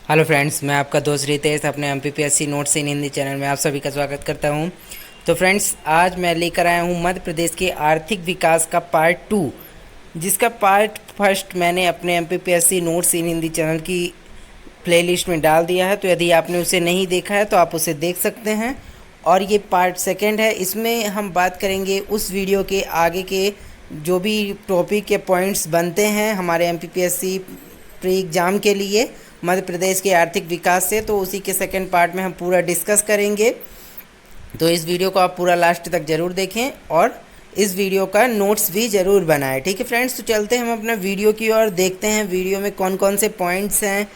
Hello friends, मैं आपका दोस्त रितेश अपने MPPSC नोट्स इन हिंदी चैनल में आप सभी का स्वागत करता हूं। तो फ्रेंड्स, आज मैं लेकर आया हूं मध्य प्रदेश के आर्थिक विकास का पार्ट 2, जिसका पार्ट फर्स्ट मैंने अपने MPPSC नोट्स इन हिंदी चैनल की प्लेलिस्ट में डाल दिया है। तो यदि आपने उसे नहीं देखा है तो आप उसे देख सकते हैं। और ये पार्ट सेकंड है, इसमें हम बात करेंगे उस वीडियो के आगे के जो भी टॉपिक के पॉइंट्स बनते हैं हमारे MPPSC प्री एग्ज़ाम के लिए मध्य प्रदेश के आर्थिक विकास से। तो उसी के सेकंड पार्ट में हम पूरा डिस्कस करेंगे। तो इस वीडियो को आप पूरा लास्ट तक ज़रूर देखें और इस वीडियो का नोट्स भी ज़रूर बनाएं। ठीक है फ्रेंड्स, तो चलते हैं हम अपना वीडियो की ओर, देखते हैं वीडियो में कौन कौन से पॉइंट्स हैं।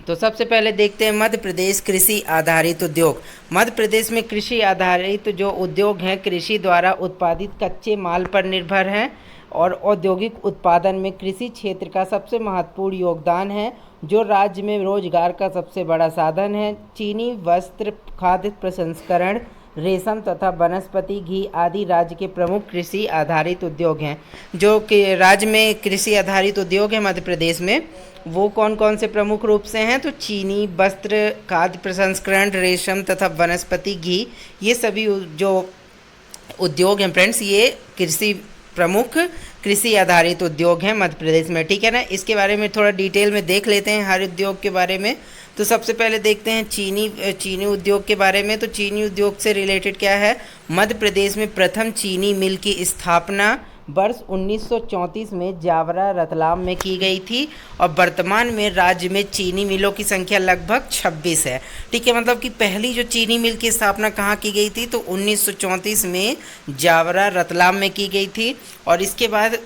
तो सबसे पहले देखते हैं मध्य प्रदेश कृषि आधारित उद्योग। मध्य प्रदेश में कृषि आधारित जो उद्योग हैं कृषि द्वारा उत्पादित कच्चे माल पर निर्भर हैं और औद्योगिक उत्पादन में कृषि क्षेत्र का सबसे महत्वपूर्ण योगदान है, जो राज्य में रोजगार का सबसे बड़ा साधन है। चीनी, वस्त्र, खाद्य प्रसंस्करण, रेशम तथा वनस्पति घी आदि राज्य के प्रमुख कृषि आधारित उद्योग हैं। जो कि राज्य में कृषि आधारित उद्योग है मध्य प्रदेश में, वो कौन कौन से प्रमुख रूप से हैं? तो चीनी, वस्त्र, खाद्य प्रसंस्करण, रेशम तथा वनस्पति घी, ये सभी जो उद्योग हैं फ्रेंड्स, ये प्रमुख कृषि आधारित उद्योग हैं मध्य प्रदेश में। ठीक है ना, इसके बारे में थोड़ा डिटेल में देख लेते हैं हर उद्योग के बारे में। तो सबसे पहले देखते हैं चीनी उद्योग के बारे में। तो चीनी उद्योग से रिलेटेड क्या है? मध्य प्रदेश में प्रथम चीनी मिल की स्थापना वर्ष 1934 में जावरा रतलाम में की गई थी और वर्तमान में राज्य में चीनी मिलों की संख्या लगभग 26 है। ठीक है, मतलब कि पहली जो चीनी मिल की स्थापना कहाँ की गई थी? तो 1934 में जावरा रतलाम में की गई थी। और इसके बाद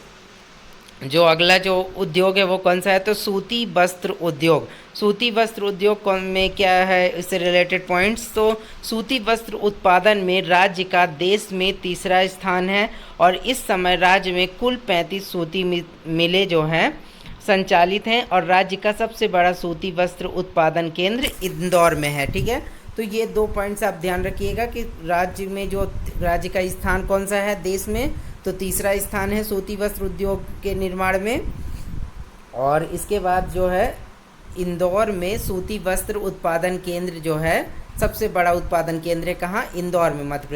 जो अगला जो उद्योग है वो कौन सा है? तो सूती वस्त्र उद्योग। सूती वस्त्र उद्योग कौन में क्या है इससे रिलेटेड पॉइंट्स? तो सूती वस्त्र उत्पादन में राज्य का देश में तीसरा स्थान है और इस समय राज्य में कुल 35 सूती मिलें जो हैं संचालित हैं और राज्य का सबसे बड़ा सूती वस्त्र उत्पादन केंद्र इंदौर में है। ठीक है, तो ये 2 पॉइंट्स आप ध्यान रखिएगा कि राज्य का स्थान कौन सा है देश में? तो तीसरा स्थान है सूती वस्त्र उद्योग के निर्माण में। और इसके बाद जो है इंदौर में सूती वस्त्र उत्पादन केंद्र जो है सबसे बड़ा उत्पादन केंद्र है। कहाँ? इंदौर में, मध्य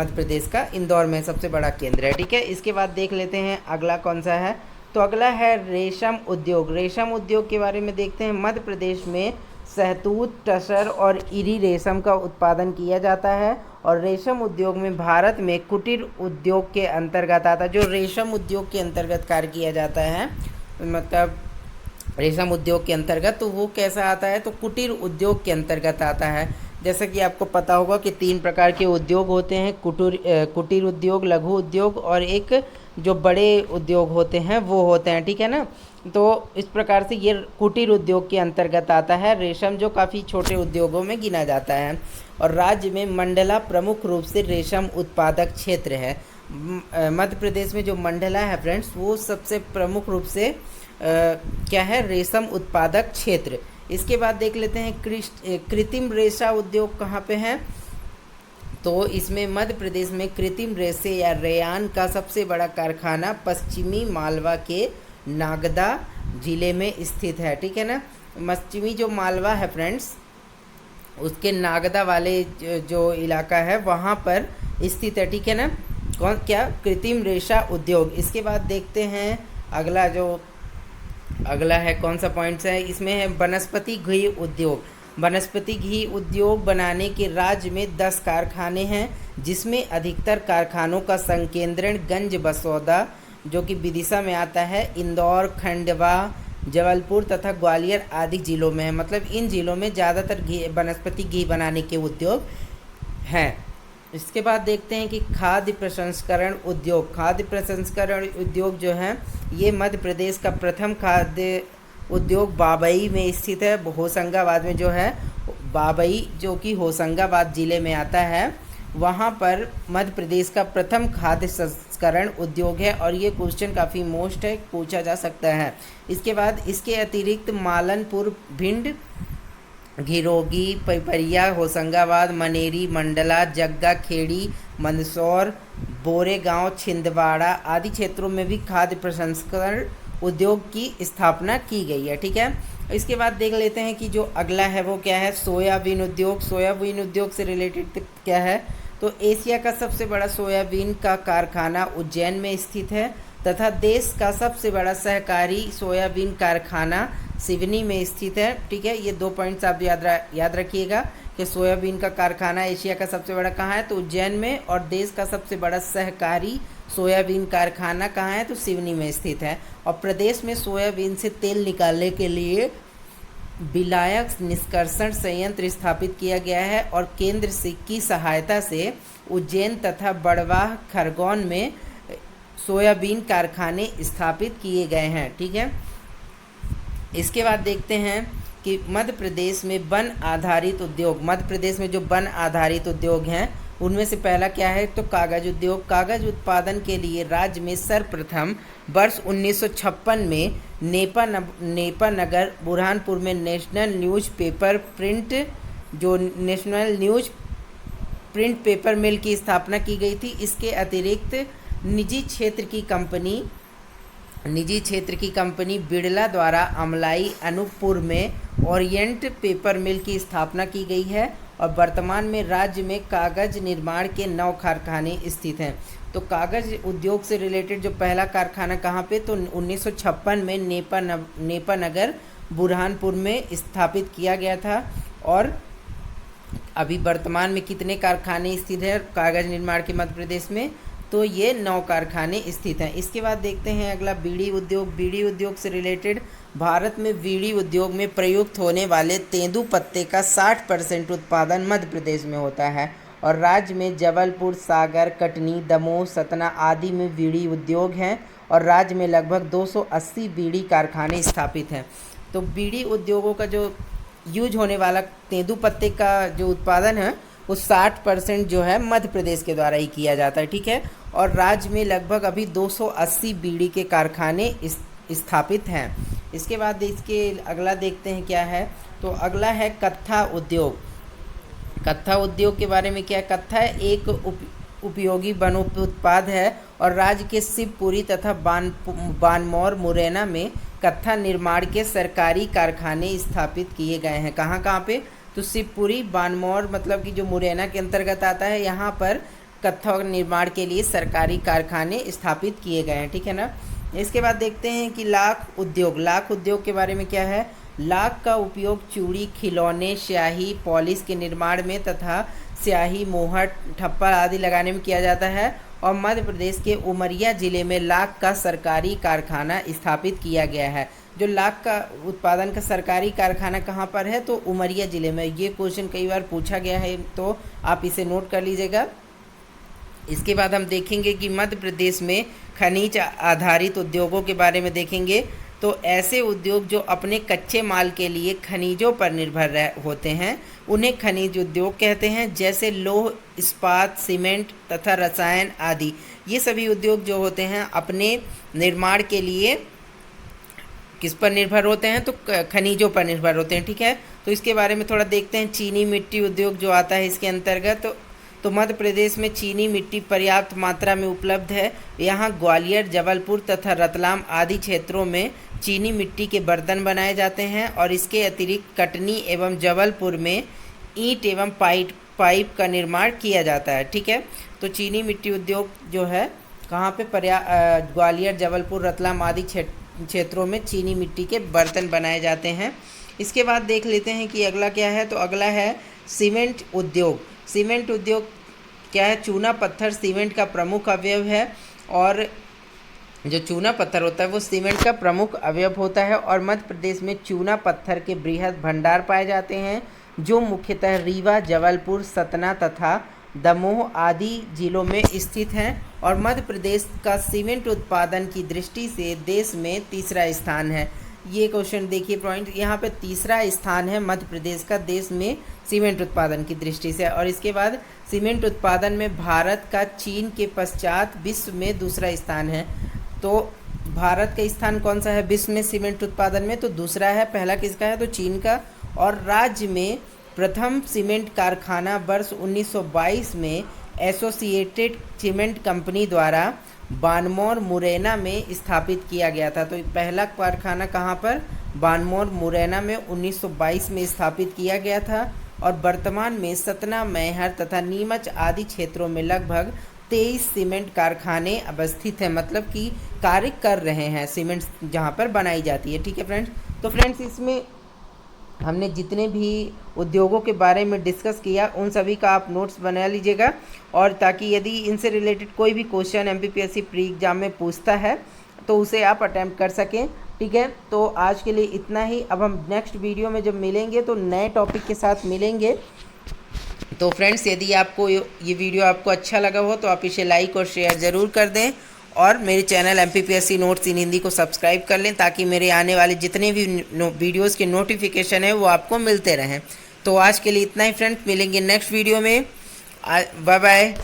प्रदेश का इंदौर में सबसे बड़ा केंद्र है। ठीक है, इसके बाद देख लेते हैं अगला कौन सा है। तो अगला है रेशम उद्योग। रेशम उद्योग के बारे में देखते हैं। मध्य प्रदेश में शहतूत, टसर और इरी रेशम का उत्पादन किया जाता है और रेशम उद्योग में भारत में कुटीर उद्योग के अंतर्गत आता है। जो रेशम उद्योग के अंतर्गत कार्य किया जाता है, मतलब रेशम उद्योग के अंतर्गत, तो वो कैसा आता है? तो कुटीर उद्योग के अंतर्गत आता है। जैसा कि आपको पता होगा कि 3 प्रकार के उद्योग होते हैं, कुटीर उद्योग, लघु उद्योग और एक जो बड़े उद्योग होते हैं वो होते हैं। ठीक है ना, तो इस प्रकार से ये कुटीर उद्योग के अंतर्गत आता है। रेशम जो काफ़ी छोटे उद्योगों में गिना जाता है। और राज्य में मंडला प्रमुख रूप से रेशम उत्पादक क्षेत्र है। मध्य प्रदेश में जो मंडला है फ्रेंड्स, वो सबसे प्रमुख रूप से क्या है? रेशम उत्पादक क्षेत्र। इसके बाद देख लेते हैं कृत्रिम रेशा उद्योग कहाँ पे है? तो इसमें मध्य प्रदेश में कृत्रिम रेशे या रेयान का सबसे बड़ा कारखाना पश्चिमी मालवा के नागदा जिले में स्थित है। ठीक है ना, पश्चिमी जो मालवा है फ्रेंड्स, उसके नागदा वाले जो इलाका है वहाँ पर स्थित है। ठीक है ना, कृत्रिम रेशा उद्योग। इसके बाद देखते हैं अगला है कौन सा पॉइंट्स है इसमें? है वनस्पति घी उद्योग। वनस्पति घी उद्योग बनाने के राज्य में 10 कारखाने हैं, जिसमें अधिकतर कारखानों का संकेंद्रण गंज बसौदा जो कि विदिशा में आता है, इंदौर, खंडवा, जबलपुर तथा ग्वालियर आदि जिलों में है। मतलब इन जिलों में ज़्यादातर वनस्पति घी बनाने के उद्योग हैं। इसके बाद देखते हैं कि खाद्य प्रसंस्करण उद्योग। खाद्य प्रसंस्करण उद्योग जो है ये मध्य प्रदेश का प्रथम खाद्य उद्योग बाबई में स्थित है। होशंगाबाद में जो है बाबई, जो कि होशंगाबाद ज़िले में आता है, वहाँ पर मध्य प्रदेश का प्रथम खाद्य संस्करण उद्योग है। और ये क्वेश्चन काफ़ी मोस्ट है, पूछा जा सकता है। इसके बाद इसके अतिरिक्त मालनपुर, भिंड, घिरोगी, पिपरिया, होशंगाबाद, मनेरी, मंडला, जग्गा, खेड़ी, मंदसौर, बोरेगांव, छिंदवाड़ा आदि क्षेत्रों में भी खाद्य प्रसंस्करण उद्योग की स्थापना की गई है। ठीक है, इसके बाद देख लेते हैं कि जो अगला है वो क्या है, सोयाबीन उद्योग। सोयाबीन उद्योग से रिलेटेड क्या है, तो एशिया का सबसे बड़ा सोयाबीन का कारखाना उज्जैन में स्थित है तथा देश का सबसे बड़ा सहकारी सोयाबीन कारखाना सिवनी में स्थित है। ठीक है, ये 2 पॉइंट्स आप याद रखिएगा कि सोयाबीन का कारखाना एशिया का सबसे बड़ा कहाँ है, तो उज्जैन में, और देश का सबसे बड़ा सहकारी सोयाबीन कारखाना कहाँ है, तो सिवनी में स्थित है। और प्रदेश में सोयाबीन से तेल निकालने के लिए विलायक निष्कर्षण संयंत्र स्थापित किया गया है और केंद्र की सहायता से उज्जैन तथा बड़वाह खरगोन में सोयाबीन कारखाने स्थापित किए गए हैं। ठीक है, इसके बाद देखते हैं कि मध्य प्रदेश में वन आधारित उद्योग। मध्य प्रदेश में जो वन आधारित उद्योग हैं उनमें से पहला क्या है, तो कागज उद्योग। कागज उत्पादन के लिए राज्य में सर्वप्रथम वर्ष 1956 में नेपा नगर बुरहानपुर में नेशनल न्यूज़ पेपर मिल की स्थापना की गई थी। इसके अतिरिक्त निजी क्षेत्र की कंपनी बिड़ला द्वारा अमलाई अनूपपुर में ओरिएंट पेपर मिल की स्थापना की गई है और वर्तमान में राज्य में कागज निर्माण के 9 कारखाने स्थित हैं। तो कागज उद्योग से रिलेटेड जो पहला कारखाना कहाँ पे, तो 1956 में नेपा नगर बुरहानपुर में स्थापित किया गया था। और अभी वर्तमान में कितने कारखाने स्थित हैं कागज निर्माण के मध्य प्रदेश में, तो ये 9 कारखाने स्थित हैं। इसके बाद देखते हैं अगला बीड़ी उद्योग। बीड़ी उद्योग से रिलेटेड भारत में बीड़ी उद्योग में प्रयुक्त होने वाले तेंदू पत्ते का 60% उत्पादन मध्य प्रदेश में होता है और राज्य में जबलपुर, सागर, कटनी, दमोह, सतना आदि में बीड़ी उद्योग हैं और राज्य में लगभग 280 बीड़ी कारखाने स्थापित हैं। तो बीड़ी उद्योगों का जो यूज होने वाला तेंदू पत्ते का जो उत्पादन है वो 60% जो है मध्य प्रदेश के द्वारा ही किया जाता है। ठीक है, और राज्य में लगभग अभी 280 बीड़ी के कारखाने स्थापित हैं। इसके बाद इसके अगला देखते हैं क्या है, तो अगला है कत्था उद्योग। कत्था उद्योग के बारे में क्या है, कत्था एक उपयोगी वनोत्पाद है और राज्य के शिवपुरी तथा बानमौर मुरैना में कत्था निर्माण के सरकारी कारखाने स्थापित किए गए हैं। कहाँ कहाँ पे, तो शिवपुरी, बानमौर मतलब कि जो मुरैना के अंतर्गत आता है, यहाँ पर कत्था निर्माण के लिए सरकारी कारखाने स्थापित किए गए हैं। ठीक है ना। इसके बाद देखते हैं कि लाख उद्योग। लाख उद्योग के बारे में क्या है, लाख का उपयोग चूड़ी, खिलौने, स्याही, पॉलिश के निर्माण में तथा स्याही, मोहर, ठप्पा आदि लगाने में किया जाता है और मध्य प्रदेश के उमरिया जिले में लाख का सरकारी कारखाना स्थापित किया गया है। जो लाख का उत्पादन का सरकारी कारखाना कहाँ पर है, तो उमरिया जिले में। ये क्वेश्चन कई बार पूछा गया है तो आप इसे नोट कर लीजिएगा। इसके बाद हम देखेंगे कि मध्य प्रदेश में खनिज आधारित उद्योगों के बारे में देखेंगे। तो ऐसे उद्योग जो अपने कच्चे माल के लिए खनिजों पर निर्भर होते हैं उन्हें खनिज उद्योग कहते हैं, जैसे लौह, इस्पात, सीमेंट तथा रसायन आदि। ये सभी उद्योग जो होते हैं अपने निर्माण के लिए किस पर निर्भर होते हैं, तो खनिजों पर निर्भर होते हैं। ठीक है, तो इसके बारे में थोड़ा देखते हैं। चीनी मिट्टी उद्योग जो आता है इसके अंतर्गत, तो मध्य प्रदेश में चीनी मिट्टी पर्याप्त मात्रा में उपलब्ध है। यहाँ ग्वालियर, जबलपुर तथा रतलाम आदि क्षेत्रों में चीनी मिट्टी के बर्तन बनाए जाते हैं और इसके अतिरिक्त कटनी एवं जबलपुर में ईंट एवं पाइप का निर्माण किया जाता है। ठीक है, तो चीनी मिट्टी उद्योग जो है कहाँ पे, ग्वालियर, जबलपुर, रतलाम आदि क्षेत्रों में चीनी मिट्टी के बर्तन बनाए जाते हैं। इसके बाद देख लेते हैं कि अगला क्या है, तो अगला है सीमेंट उद्योग। सीमेंट उद्योग क्या है, चूना पत्थर सीमेंट का प्रमुख अवयव है और जो चूना पत्थर होता है वो सीमेंट का प्रमुख अवयव होता है और मध्य प्रदेश में चूना पत्थर के बृहद भंडार पाए जाते हैं जो मुख्यतः रीवा, जबलपुर, सतना तथा दमोह आदि जिलों में स्थित हैं और मध्य प्रदेश का सीमेंट उत्पादन की दृष्टि से देश में तीसरा स्थान है। ये क्वेश्चन देखिए पॉइंट, यहाँ पे तीसरा स्थान है मध्य प्रदेश का देश में सीमेंट उत्पादन की दृष्टि से। और इसके बाद सीमेंट उत्पादन में भारत का चीन के पश्चात विश्व में दूसरा स्थान है। तो भारत का स्थान कौन सा है विश्व में सीमेंट उत्पादन में, तो दूसरा है। पहला किसका है, तो चीन का। और राज्य में प्रथम सीमेंट कारखाना वर्ष 1922 में एसोसिएटेड सीमेंट कंपनी द्वारा बानमौर मुरैना में स्थापित किया गया था। तो पहला कारखाना कहाँ पर? बानमौर मुरैना में 1922 में स्थापित किया गया था और वर्तमान में सतना, मैहर तथा नीमच आदि क्षेत्रों में लगभग 23 सीमेंट कारखाने अवस्थित हैं, मतलब कि कार्य कर रहे हैं, सीमेंट जहाँ पर बनाई जाती है। ठीक है फ्रेंड्स, तो फ्रेंड्स इसमें हमने जितने भी उद्योगों के बारे में डिस्कस किया उन सभी का आप नोट्स बना लीजिएगा, और ताकि यदि इनसे रिलेटेड कोई भी क्वेश्चन एमपीपीएससी प्री एग्जाम में पूछता है तो उसे आप अटैम्प्ट कर सकें। ठीक है, तो आज के लिए इतना ही। अब हम नेक्स्ट वीडियो में जब मिलेंगे तो नए टॉपिक के साथ मिलेंगे। तो फ्रेंड्स, यदि आपको ये वीडियो आपको अच्छा लगा हो तो आप इसे लाइक और शेयर ज़रूर कर दें, और मेरे चैनल एमपीपीएससी नोट्स इन हिंदी को सब्सक्राइब कर लें ताकि मेरे आने वाले जितने भी वीडियोस के नोटिफिकेशन है वो आपको मिलते रहें। तो आज के लिए इतना ही फ्रेंड्स, मिलेंगे नेक्स्ट वीडियो में। Bye bye.